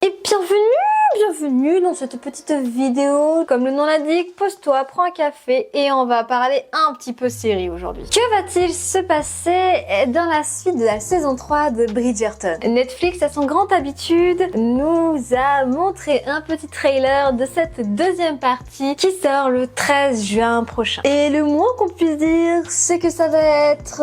Et bienvenue dans cette petite vidéo. Comme le nom l'indique, pose-toi, prends un café et on va parler un petit peu série aujourd'hui. Que va-t-il se passer dans la suite de la saison 3 de Bridgerton? Netflix, à son grande habitude, nous a montré un petit trailer de cette deuxième partie qui sort le 13 juin prochain. Et le moins qu'on puisse dire, c'est que ça va être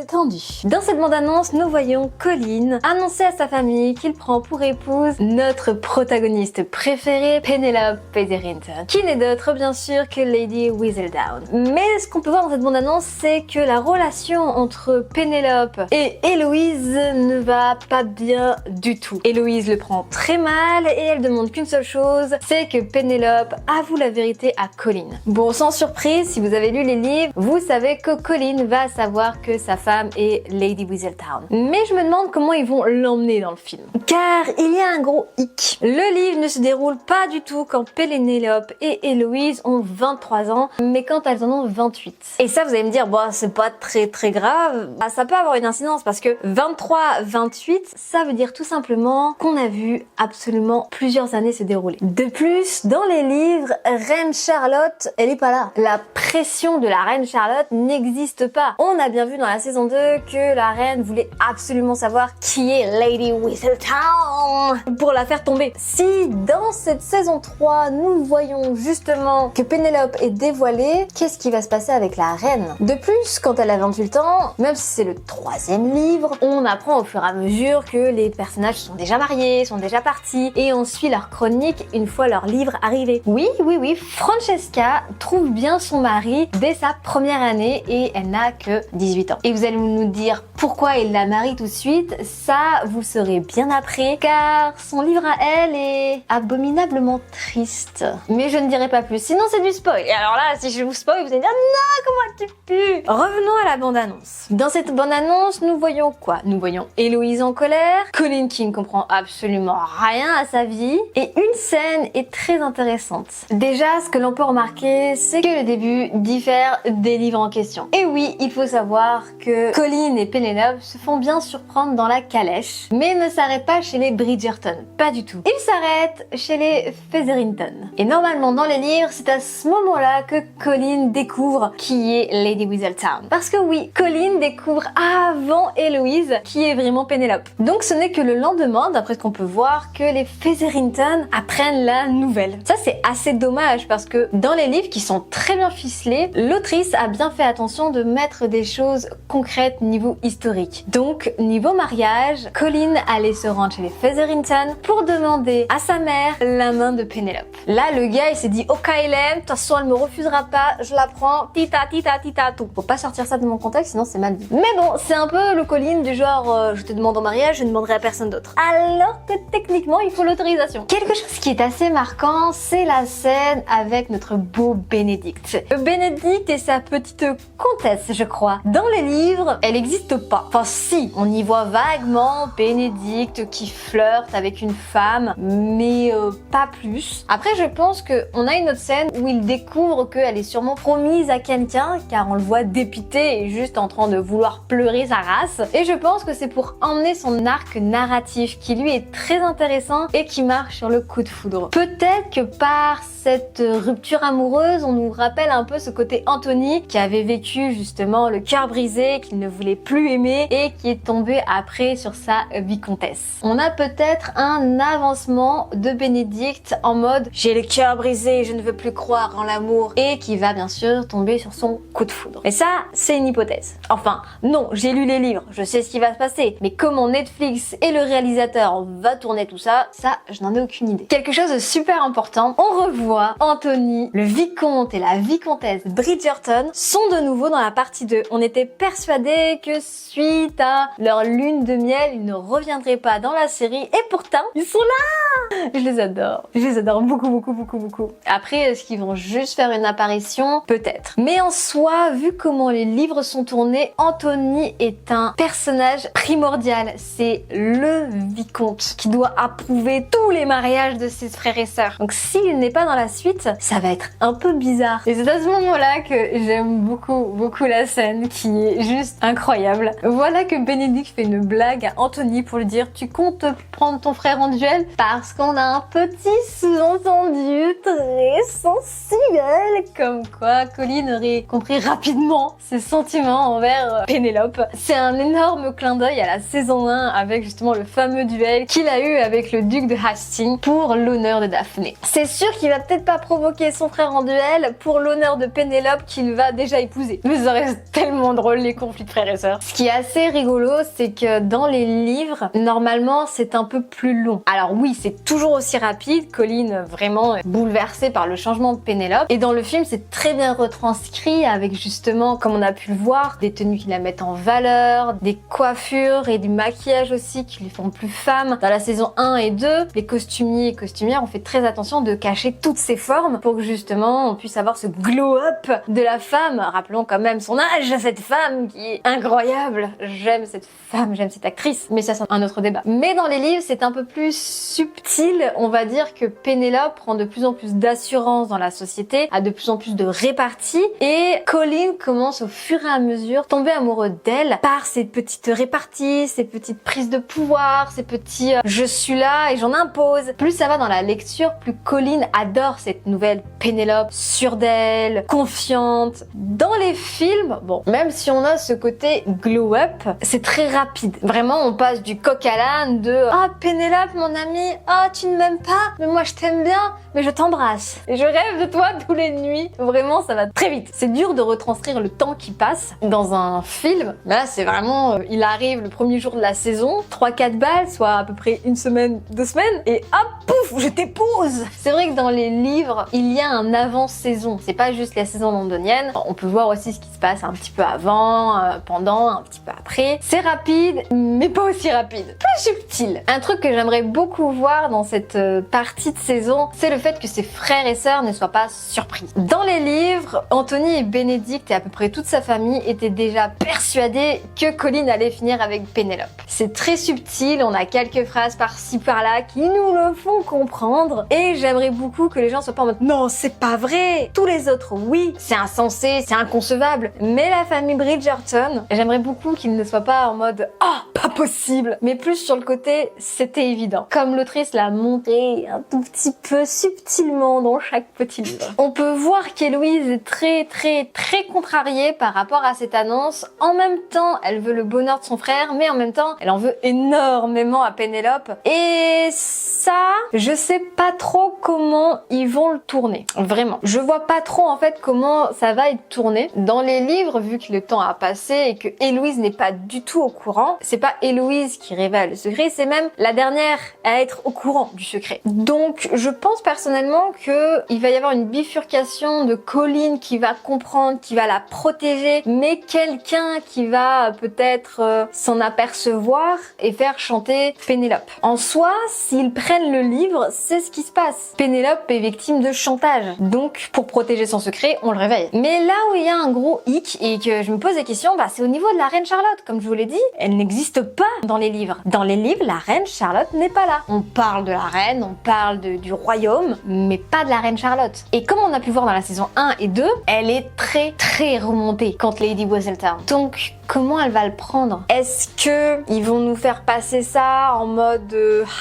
tendu. Dans cette bande-annonce, nous voyons Colin annoncer à sa famille qu'il prend pour épouse notre protagoniste préférée, Penelope Featherington, qui n'est d'autre bien sûr que Lady Whistledown. Mais ce qu'on peut voir dans cette bande-annonce, c'est que la relation entre Penelope et Héloïse ne va pas bien du tout. Héloïse le prend très mal et elle demande qu'une seule chose, c'est que Penelope avoue la vérité à Colin. Bon, sans surprise, si vous avez lu les livres, vous savez que Colin va savoir que sa femme est Lady Whistledown. Mais je me demande comment ils vont l'emmener dans le film. Car il y a un gros hic. Le livre ne se déroule pas du tout quand Penelope et Héloïse ont 23 ans, mais quand elles en ont 28. Et ça, vous allez me dire, bon, c'est pas très grave. Bah, ça peut avoir une incidence parce que 23-28, ça veut dire tout simplement qu'on a vu absolument plusieurs années se dérouler. De plus, dans les livres, Reine Charlotte, elle est pas là. La pression de la Reine Charlotte n'existe pas. On a bien vu dans la saison 2 que la reine voulait absolument savoir qui est Lady Whistledown pour la faire tomber. Si dans cette saison 3, nous voyons justement que Penelope est dévoilée, qu'est-ce qui va se passer avec la reine? De plus, quand elle a 28 ans, même si c'est le 3e livre, on apprend au fur et à mesure que les personnages sont déjà mariés, sont déjà partis, et on suit leur chronique une fois leur livre arrivé. Oui, Francesca trouve bien son mari dès sa première année et elle n'a que 18 ans. Et vous allez nous dire pourquoi il la marie tout de suite, ça vous saurez bien après, car son livre à elle est abominablement triste. Mais je ne dirai pas plus, sinon c'est du spoil. Et alors là, si je vous spoil, vous allez dire non, comment as-tu pu? Revenons à la bande-annonce. Dans cette bande-annonce, nous voyons quoi? Nous voyons Héloïse en colère, Colin qui ne comprend absolument rien à sa vie, et une scène est très intéressante. Déjà, ce que l'on peut remarquer, c'est que le début diffère des livres en question. Et oui, il faut savoir que Colin et Penelope se font bien surprendre dans la calèche, mais ne s'arrêtent pas chez les Bridgerton, pas du tout. Ils s'arrêtent chez les Featherington. Et normalement dans les livres, c'est à ce moment-là que Colin découvre qui est Lady Whistledown. Parce que oui, Colin découvre avant Héloïse qui est vraiment Penelope. Donc ce n'est que le lendemain, d'après ce qu'on peut voir, que les Featherington apprennent la nouvelle. Ça c'est assez dommage parce que dans les livres qui sont très bien ficelés, l'autrice a bien fait attention de mettre des choses concrètes niveau historique. Donc niveau mariage, Colin allait se rendre chez les Featherington pour demander à sa mère la main de Penelope. Là, le gars, il s'est dit, ok, Hélène, de toute façon, elle me refusera pas, je la prends, tita, tout. Faut pas sortir ça de mon contexte, sinon c'est mal vu. Mais bon, c'est un peu le Colin du genre, je te demande en mariage, je ne demanderai à personne d'autre. Alors que techniquement, il faut l'autorisation. Quelque chose qui est assez marquant, c'est la scène avec notre beau Bénédicte. Bénédicte et sa petite comtesse, je crois. Dans les livres, elle n'existe pas. Enfin si, on y voit vaguement Bénédicte qui flirte avec une femme, mais pas plus. Après, je pense qu'on a une autre scène où il découvre qu'elle est sûrement promise à quelqu'un, car on le voit dépité et juste en train de vouloir pleurer sa race. Et je pense que c'est pour emmener son arc narratif qui lui est très intéressant et qui marche sur le coup de foudre. Peut-être que par cette rupture amoureuse, on nous rappelle un peu ce côté Anthony qui avait vécu justement le cœur brisé, qu'il ne voulait plus aimer et qui est tombé après sur sa vicomtesse. On a peut-être un avancement de Bénédicte en mode j'ai le cœur brisé, je ne veux plus croire en l'amour, et qui va bien sûr tomber sur son coup de foudre. Et ça, c'est une hypothèse. Enfin, non, j'ai lu les livres, je sais ce qui va se passer, mais comment Netflix et le réalisateur va tourner tout ça, je n'en ai aucune idée. Quelque chose de super important, on revoit Anthony, le vicomte et la vicomtesse Bridgerton sont de nouveau dans la partie 2. On était persuadés que suite à leur lune de miel, ils ne reviendraient pas dans la série, et pourtant, ils sont là! Je les adore. Je les adore beaucoup, beaucoup, beaucoup, beaucoup. Après, est-ce qu'ils vont juste faire une apparition? Peut-être. Mais en soi, vu comment les livres sont tournés, Anthony est un personnage primordial. C'est le vicomte qui doit approuver tous les mariages de ses frères et sœurs. Donc s'il n'est pas dans la suite, ça va être un peu bizarre. Et c'est à ce moment-là que j'aime beaucoup, beaucoup la scène qui est juste incroyable. Voilà que Benedict fait une blague à Anthony pour lui dire: tu comptes prendre ton frère en duel? Parce qu'on a un petit sous-entendu très sensuel, comme quoi Colin aurait compris rapidement ses sentiments envers Pénélope. C'est un énorme clin d'œil à la saison 1 avec justement le fameux duel qu'il a eu avec le duc de Hastings pour l'honneur de Daphné. C'est sûr qu'il va peut-être pas provoquer son frère en duel pour l'honneur de Pénélope qu'il va déjà épouser. Mais ça reste tellement drôle les conflits de frères et sœurs. Ce qui est assez rigolo, c'est que dans les livres, normalement c'est un peu plus long. Alors oui, c'est toujours aussi rapide, Colin vraiment bouleversé par le changement de Pénélope. Et dans le film, c'est très bien retranscrit avec justement, comme on a pu le voir, des tenues qui la mettent en valeur, des coiffures et du maquillage aussi qui lui font plus femme. Dans la saison 1 et 2, les costumiers et costumières ont fait très attention de cacher toutes ces formes pour que justement on puisse avoir ce glow-up de la femme. Rappelons quand même son âge à cette femme qui est incroyable. J'aime cette femme, j'aime cette actrice, mais ça c'est un autre débat. Mais dans les livres, c'est un peu plus subtil. On va dire que Pénélope prend de plus en plus d'assurance dans la société, a de plus en plus de répartie, et Colin commence au fur et à mesure tomber amoureux d'elle par ses petites réparties, ses petites prises de pouvoir, ses petits je suis là et j'en impose. Plus ça va dans la lecture, plus Colin adore cette nouvelle Pénélope sûre d'elle, confiante. Dans les films, bon, même si on a ce côté glow-up, c'est très rapide. Vraiment, on passe du coq à l'âne de ah Pénélope mon amie, ah tu ne m'aimes pas, mais moi je t'aime bien, mais je t'embrasse et je rêve de toi tous les nuits. Vraiment, ça va très vite. C'est dur de retranscrire le temps qui passe dans un film. Là, c'est vraiment, il arrive le premier jour de la saison, 3-4 balles, soit à peu près une semaine, 2 semaines, et hop, pouf, je t'épouse. C'est vrai que dans les livres, il y a un avant-saison. C'est pas juste la saison londonienne. On peut voir aussi ce qui se passe un petit peu avant, pendant, un petit peu après. C'est rapide, mais pas aussi rapide. Plus subtil. Un truc que j'aimerais beaucoup voir dans cette partie de saison, c'est le fait que ses frères et sœurs ne soient pas surpris. Dans les livres, Anthony et Benedict et à peu près toute sa famille étaient déjà persuadés que Colin allait finir avec Pénélope. C'est très subtil, on a quelques phrases par-ci par-là qui nous le font comprendre, et j'aimerais beaucoup que les gens soient pas en mode non, c'est pas vrai. Tous les autres, oui, c'est insensé, c'est inconcevable, mais la famille Bridgerton, j'aimerais beaucoup qu'ils ne soient pas en mode ah, pas possible, mais plus sur le côté c'était évident. Comme l'autrice l'a montré un tout petit peu subtilement dans chaque petit livre. On peut voir qu'Héloïse est très contrariée par rapport à cette annonce. En même temps, elle veut le bonheur de son frère, mais en même temps, elle en veut énormément à Pénélope. Et ça, je sais pas trop comment ils vont le tourner. Vraiment. Je vois pas trop en fait comment ça va être tourné. Dans les livres, vu que le temps a passé et que Héloïse n'est pas du tout au courant, c'est pas Héloïse qui révèle le secret, c'est même la dernière à être au courant du secret. Donc, je pense personnellement que il va y avoir une bifurcation de Colin qui va comprendre, qui va la protéger, mais quelqu'un qui va peut-être s'en apercevoir et faire chanter Pénélope. En soi, s'ils prennent le livre, c'est ce qui se passe. Pénélope est victime de chantage. Donc, pour protéger son secret, on le réveille. Mais là où il y a un gros hic et que je me pose des questions, c'est au niveau de la reine Charlotte. Comme je vous l'ai dit, elle n'existe pas dans les livres. Dans les livres, la reine Charlotte n'est pas là. On parle de la reine, on parle du royaume, mais pas de la reine Charlotte. Et comme on a pu voir dans la saison 1 et 2, elle est très remontée contre Lady Whistledown. Donc, comment elle va le prendre? Est-ce que ils vont nous faire passer ça en mode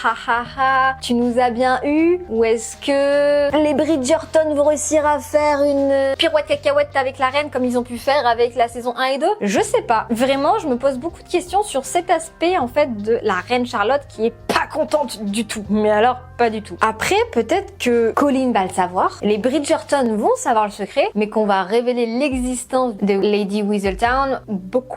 ha ha ha, tu nous as bien eu? Ou est-ce que les Bridgerton vont réussir à faire une pirouette cacahuète avec la reine comme ils ont pu faire avec la saison 1 et 2? Je sais pas. Vraiment, je me pose beaucoup de questions sur cet aspect en fait de la reine Charlotte qui est pas contente du tout. Mais alors, pas du tout. Après, peut-être que Colin va le savoir, les Bridgerton vont savoir le secret, mais qu'on va révéler l'existence de Lady Whistledown beaucoup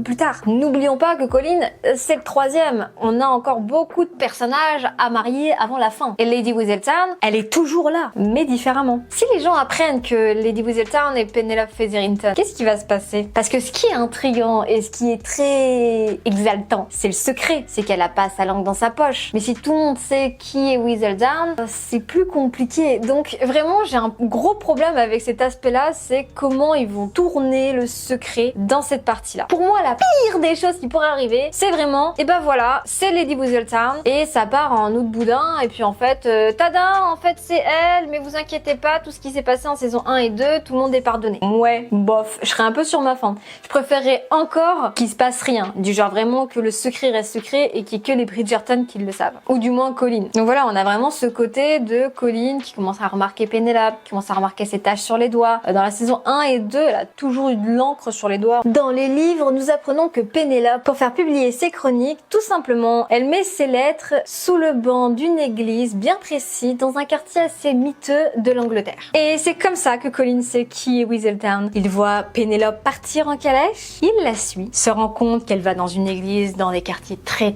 plus tard. N'oublions pas que Colin, c'est le 3e. On a encore beaucoup de personnages à marier avant la fin. Et Lady Whistledown, elle est toujours là, mais différemment. Si les gens apprennent que Lady Whistledown est Penelope Featherington, qu'est-ce qui va se passer? Parce que ce qui est intriguant et ce qui est très exaltant, c'est le secret. C'est qu'elle a pas sa langue dans sa poche. Mais si tout le monde sait qui est Whistledown, c'est plus compliqué. Donc vraiment, j'ai un gros problème avec cet aspect-là, c'est comment ils vont tourner le secret dans cette partie-là. Pour moi, la pire des choses qui pourrait arriver, c'est vraiment, et ben voilà, c'est Lady Whistledown et ça part en autre boudin et puis en fait, tada, en fait c'est elle, mais vous inquiétez pas, tout ce qui s'est passé en saison 1 et 2, tout le monde est pardonné. Ouais, bof, je serais un peu sur ma faim. Je préférerais encore qu'il se passe rien, du genre vraiment que le secret reste secret et qu'il y ait que les Bridgerton qui le savent. Ou du moins Colin. Donc voilà, on a vraiment ce côté de Colin qui commence à remarquer Penelope, qui commence à remarquer ses taches sur les doigts. Dans la saison 1 et 2, elle a toujours eu de l'encre sur les doigts. Dans les livres, nous apprenons que Penelope, pour faire publier ses chroniques, tout simplement, elle met ses lettres sous le banc d'une église bien précis dans un quartier assez miteux de l'Angleterre. Et c'est comme ça que Colin sait qui est Whistledown. Il voit Penelope partir en calèche, il la suit, se rend compte qu'elle va dans une église dans des quartiers très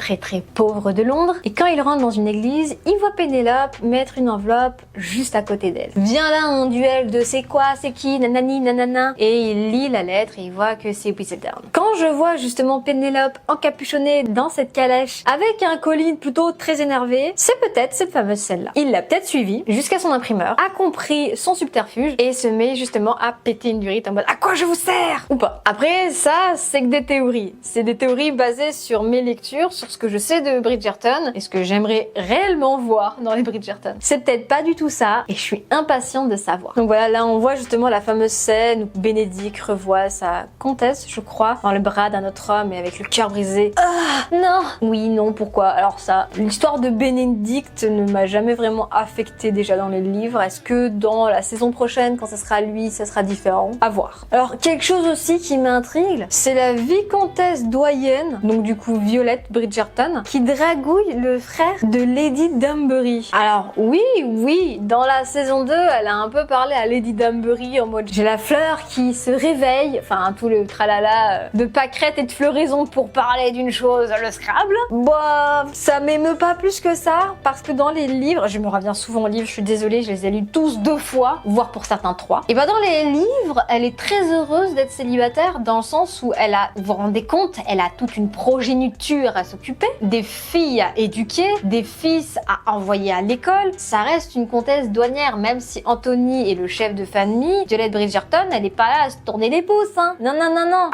pauvres de Londres, et quand il rentre dans une église, il voit Penelope mettre une enveloppe juste à côté d'elle. Vient là un duel de c'est quoi, c'est qui, nanani, nanana, et il lit la lettre et il voit que c'est Whistledown. Quand je vois justement Penelope encapuchonnée dans cette calèche avec un Colin plutôt très énervé, c'est peut-être cette fameuse scène-là. Il l'a peut-être suivi jusqu'à son imprimeur, a compris son subterfuge et se met justement à péter une durite en mode à quoi je vous sers ou pas. Après ça, c'est que des théories. C'est des théories basées sur mes lectures, sur ce que je sais de Bridgerton et ce que j'aimerais réellement voir dans les Bridgerton. C'est peut-être pas du tout ça et je suis impatiente de savoir. Donc voilà, là on voit justement la fameuse scène où Bénédicte revoit sa comtesse, je crois, dans le bras d'un autre homme et avec le cœur brisé. Ah non. Oui, non, pourquoi? Alors ça, l'histoire de Bénédicte ne m'a jamais vraiment affectée déjà dans les livres. Est-ce que dans la saison prochaine, quand ça sera lui, ça sera différent? À voir. Alors quelque chose aussi qui m'intrigue, c'est la vicomtesse doyenne, donc du coup Violette Bridgerton, qui dragouille le frère de Lady Danbury. Alors oui, dans la saison 2, elle a un peu parlé à Lady Danbury en mode j'ai la fleur qui se réveille, enfin tout le tralala de pâquerettes et de floraison pour parler d'une chose, le Scrabble. Bah, ça m'émeut pas plus que ça, parce que dans les livres, je me reviens souvent aux livres, je suis désolée, je les ai lus tous 2 fois, voire pour certains 3. Et bah dans les livres, elle est très heureuse d'être célibataire dans le sens où elle a, vous vous rendez compte, elle a toute une progéniture à s'occuper, des filles à éduquer, des fils à envoyer à l'école. Ça reste une comtesse douanière, même si Anthony est le chef de famille, Violette Bridgerton, elle est pas là à se tourner les pouces, hein. Non,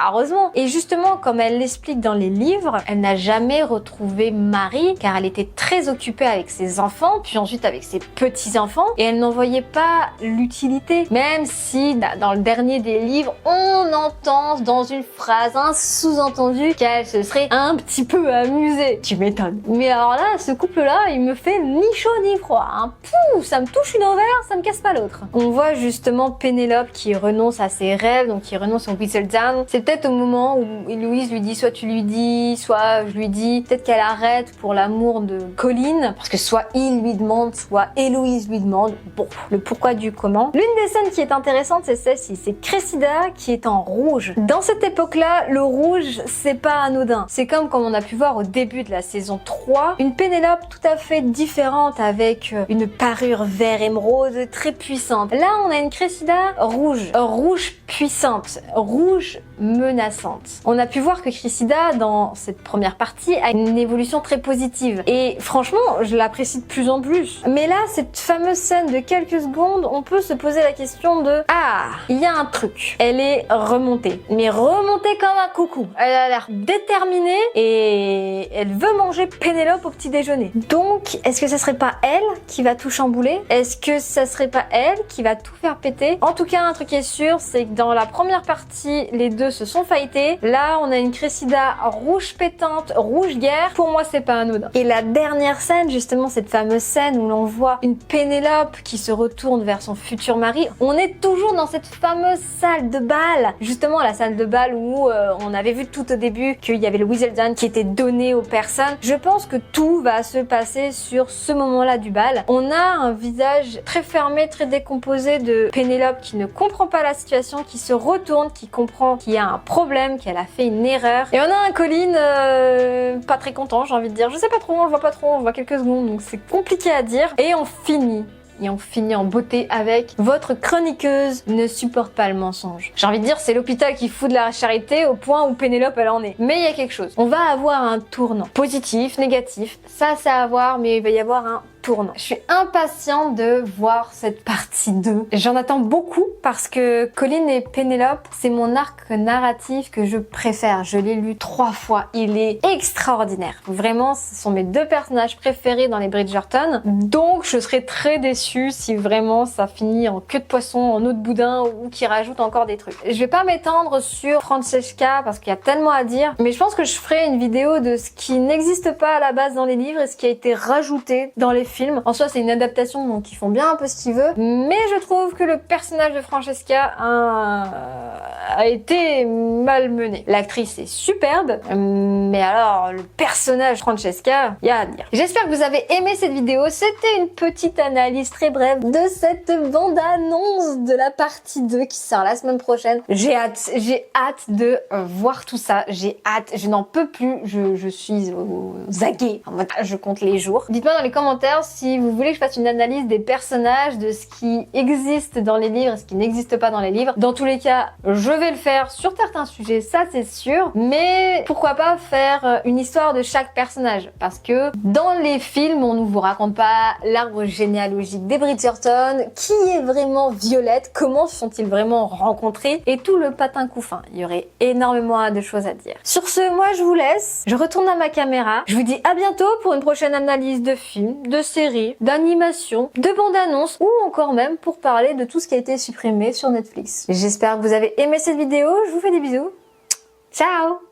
heureusement. Et justement, comme elle l'explique dans les livres, elle n'a jamais retrouvé Marie, car elle était très occupée avec ses enfants, puis ensuite avec ses petits-enfants, et elle n'en voyait pas l'utilité. Même si, dans le dernier des livres, on entend dans une phrase un sous-entendu qu'elle se serait un petit peu amusée. Tu m'étonnes. Mais alors là, ce couple-là, il me fait ni chaud ni froid, hein. Pouh, ça me touche une ovaire, ça me casse pas l'autre. On voit justement Pénélope qui renonce à ses rêves, donc qui renonce au Whistledown. C'est peut-être au moment où Héloïse lui dit, soit tu lui dis, soit je lui dis, peut-être qu'elle arrête pour l'amour de Colin, parce que soit il lui demande, soit Héloïse lui demande. Bon, le pourquoi du comment. L'une des scènes qui est intéressante, c'est celle-ci, c'est Cressida qui est en rouge. Dans cette époque-là, le rouge, c'est pas anodin. C'est comme on a pu voir au début de la saison 3, une Pénélope tout à fait différente avec une parure vert émeraude très puissante. Là, on a une Cressida rouge, rouge puissante, rouge menaçante. On a pu voir que Cressida, dans cette première partie, a une évolution très positive. Et franchement, je l'apprécie de plus en plus. Mais là, cette fameuse scène de quelques secondes, on peut se poser la question de ah, il y a un truc. Elle est remontée. Mais remontée comme un coucou. Elle a l'air déterminée et elle veut manger Pénélope au petit déjeuner. Donc, est-ce que ça serait pas elle qui va tout chambouler? Est-ce que ça serait pas elle qui va tout faire péter? En tout cas, un truc est sûr, c'est que dans la première partie, les deux se sont fightés. Là, on a une Cressida rouge pétante, rouge guerre. Pour moi, c'est pas anodin. Et la dernière scène, justement, cette fameuse scène où l'on voit une Pénélope qui se retourne vers son futur mari. On est toujours dans cette fameuse salle de bal. Justement, la salle de bal où on avait vu tout au début qu'il y avait le Whistledown qui était donné aux personnes. Je pense que tout va se passer sur ce moment-là du bal. On a un visage très fermé, très décomposé de Pénélope qui ne comprend pas la situation, qui se retourne, qui comprend qu'il y a un problème, qu'elle a fait une erreur. Et on a un Colin pas très content, j'ai envie de dire. Je sais pas trop, on le voit pas trop, on le voit quelques secondes, donc c'est compliqué à dire. Et on finit et on finit en beauté avec votre chroniqueuse ne supporte pas le mensonge. J'ai envie de dire, c'est l'hôpital qui fout de la charité au point où Pénélope elle en est. Mais il y a quelque chose. On va avoir un tournant. Positif, négatif, ça c'est à voir, mais il va y avoir un tournant. Je suis impatiente de voir cette partie 2. J'en attends beaucoup parce que Colin et Pénélope, c'est mon arc narratif que je préfère. Je l'ai lu 3 fois. Il est extraordinaire. Vraiment, ce sont mes 2 personnages préférés dans les Bridgerton. Donc, je serais très déçue si vraiment ça finit en queue de poisson, en eau de boudin ou qui rajoute encore des trucs. Je vais pas m'étendre sur Francesca parce qu'il y a tellement à dire, mais je pense que je ferai une vidéo de ce qui n'existe pas à la base dans les livres et ce qui a été rajouté dans les films. En soi, c'est une adaptation, donc ils font bien un peu ce qu'ils veulent. Mais je trouve que le personnage de Francesca a été malmené. L'actrice est superbe, mais alors le personnage Francesca, il y a à dire. J'espère que vous avez aimé cette vidéo. C'était une petite analyse très brève de cette bande-annonce de la partie 2 qui sort la semaine prochaine. J'ai hâte de voir tout ça. J'ai hâte, je n'en peux plus. Je suis aux aguets. En mode, je compte les jours. Dites-moi dans les commentaires si vous voulez que je fasse une analyse des personnages, de ce qui existe dans les livres et ce qui n'existe pas dans les livres. Dans tous les cas, je vais le faire sur certains sujets, ça c'est sûr. Mais pourquoi pas faire une histoire de chaque personnage? Parce que dans les films, on ne vous raconte pas l'arbre généalogique des Bridgerton, qui est vraiment Violette, comment se sont-ils vraiment rencontrés et tout le patin couffin. Il y aurait énormément de choses à dire. Sur ce, moi je vous laisse. Je retourne à ma caméra. Je vous dis à bientôt pour une prochaine analyse de films, de séries, d'animations, de bandes-annonces ou encore même pour parler de tout ce qui a été supprimé sur Netflix. J'espère que vous avez aimé cette vidéo. Je vous fais des bisous. Ciao!